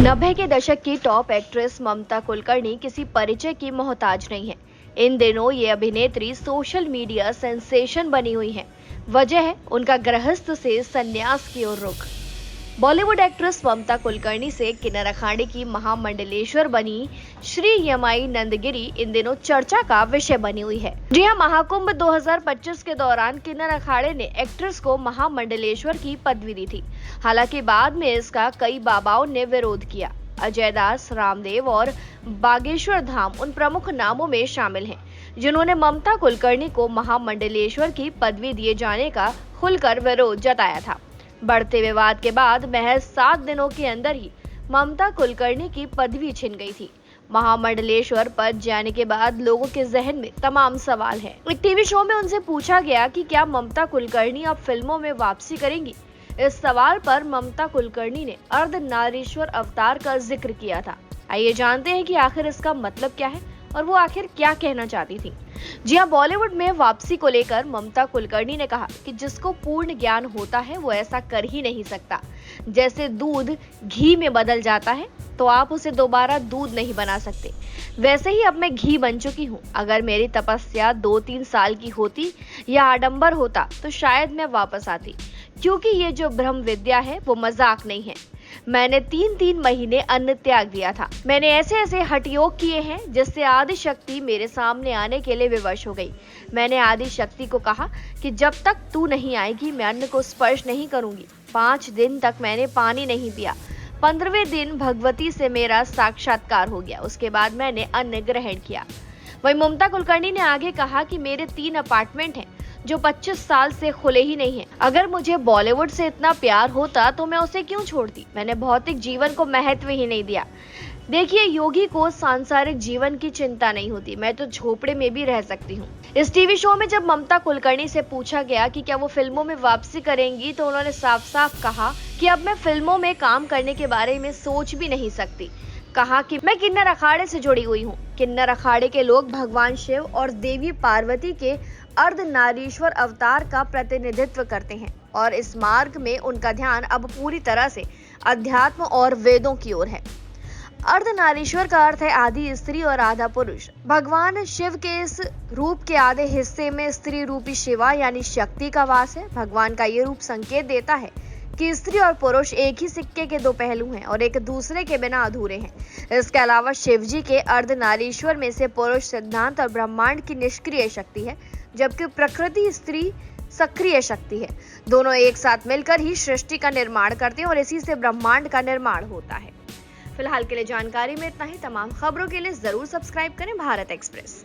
90 के दशक की टॉप एक्ट्रेस ममता कुलकर्णी किसी परिचय की मोहताज नहीं है। इन दिनों ये अभिनेत्री सोशल मीडिया सेंसेशन बनी हुई है। वजह है उनका गृहस्थ से संन्यास की ओर रुख। बॉलीवुड एक्ट्रेस ममता कुलकर्णी से किन्नर अखाड़े की महामंडलेश्वर बनी श्री यमाई नंदगिरी इन दिनों चर्चा का विषय बनी हुई है। जी हां, महाकुंभ 2025 के दौरान किन्नर अखाड़े ने एक्ट्रेस को महामंडलेश्वर की पदवी दी थी। हालांकि बाद में इसका कई बाबाओं ने विरोध किया। अजय दास, रामदेव और बागेश्वर धाम उन प्रमुख नामों में शामिल हैं जिन्होंने ममता कुलकर्णी को महामंडलेश्वर की पदवी दिए जाने का खुलकर विरोध जताया था। बढ़ते विवाद के बाद महज 7 दिनों के अंदर ही ममता कुलकर्णी की पदवी छिन गई थी। महामंडलेश्वर पद जाने के बाद लोगों के जहन में तमाम सवाल हैं। एक टीवी शो में उनसे पूछा गया कि क्या ममता कुलकर्णी अब फिल्मों में वापसी करेंगी। इस सवाल पर ममता कुलकर्णी ने अर्धनारीश्वर अवतार का जिक्र किया था। आइए जानते हैं कि आखिर इसका मतलब क्या है और वो आखिर क्या कहना चाहती थी। जी हां, बॉलीवुड में वापसी को लेकर ममता कुलकर्णी ने कहा कि जिसको पूर्ण ज्ञान होता है वो ऐसा कर ही नहीं सकता। जैसे दूध घी में बदल जाता है तो आप उसे दोबारा दूध नहीं बना सकते, वैसे ही अब मैं घी बन चुकी हूँ। अगर मेरी तपस्या 2-3 साल की होती या आडंबर होता तो शायद मैं वापस आती, क्योंकि ये जो ब्रह्म विद्या है वो मजाक नहीं है। मैंने 3-3 महीने अन्न त्याग दिया था। मैंने ऐसे हठ योग किए हैं जिससे आदि शक्ति मेरे सामने आने के लिए विवश हो गई। मैंने आदि शक्ति को कहा कि जब तक तू नहीं आएगी मैं अन्न को स्पर्श नहीं करूंगी। 5 दिन तक मैंने पानी नहीं पिया। 15वें दिन भगवती से मेरा साक्षात्कार हो गया। उसके बाद मैंने अन्न ग्रहण किया। वहीं ममता कुलकर्णी ने आगे कहा कि मेरे 3 अपार्टमेंट हैं जो 25 साल से खुले ही नहीं है। अगर मुझे बॉलीवुड से इतना प्यार होता तो मैं उसे क्यों छोड़ती। मैंने भौतिक जीवन को महत्व ही नहीं दिया। देखिए, योगी को सांसारिक जीवन की चिंता नहीं होती। मैं तो झोपड़े में भी रह सकती हूँ। इस टीवी शो में जब ममता कुलकर्णी से पूछा गया कि क्या वो फिल्मों में वापसी करेंगी तो उन्होंने साफ साफ कहा कि अब मैं फिल्मों में काम करने के बारे में सोच भी नहीं सकती। कहा कि मैं किन्नर अखाड़े से जुड़ी हुई हूँ। किन्नर अखाड़े के लोग भगवान शिव और देवी पार्वती के अर्धनारीश्वर अवतार का प्रतिनिधित्व करते हैं और इस मार्ग में उनका ध्यान अब पूरी तरह से अध्यात्म और वेदों की ओर है। अर्धनारीश्वर का अर्थ है आधी स्त्री और आधा पुरुष। भगवान शिव के इस रूप के आधे हिस्से में स्त्री रूपी शिवा यानी शक्ति का वास है। भगवान का ये रूप संकेत देता है कि स्त्री और पुरुष एक ही सिक्के के 2 पहलू हैं और एक दूसरे के बिना अधूरे हैं। इसके अलावा शिव जी के अर्धनारीश्वर में से पुरुष सिद्धांत और ब्रह्मांड की निष्क्रिय शक्ति है, जबकि प्रकृति स्त्री सक्रिय शक्ति है। दोनों एक साथ मिलकर ही सृष्टि का निर्माण करते हैं और इसी से ब्रह्मांड का निर्माण होता है। फिलहाल के लिए जानकारी में इतना ही। तमाम खबरों के लिए जरूर सब्सक्राइब करें भारत एक्सप्रेस।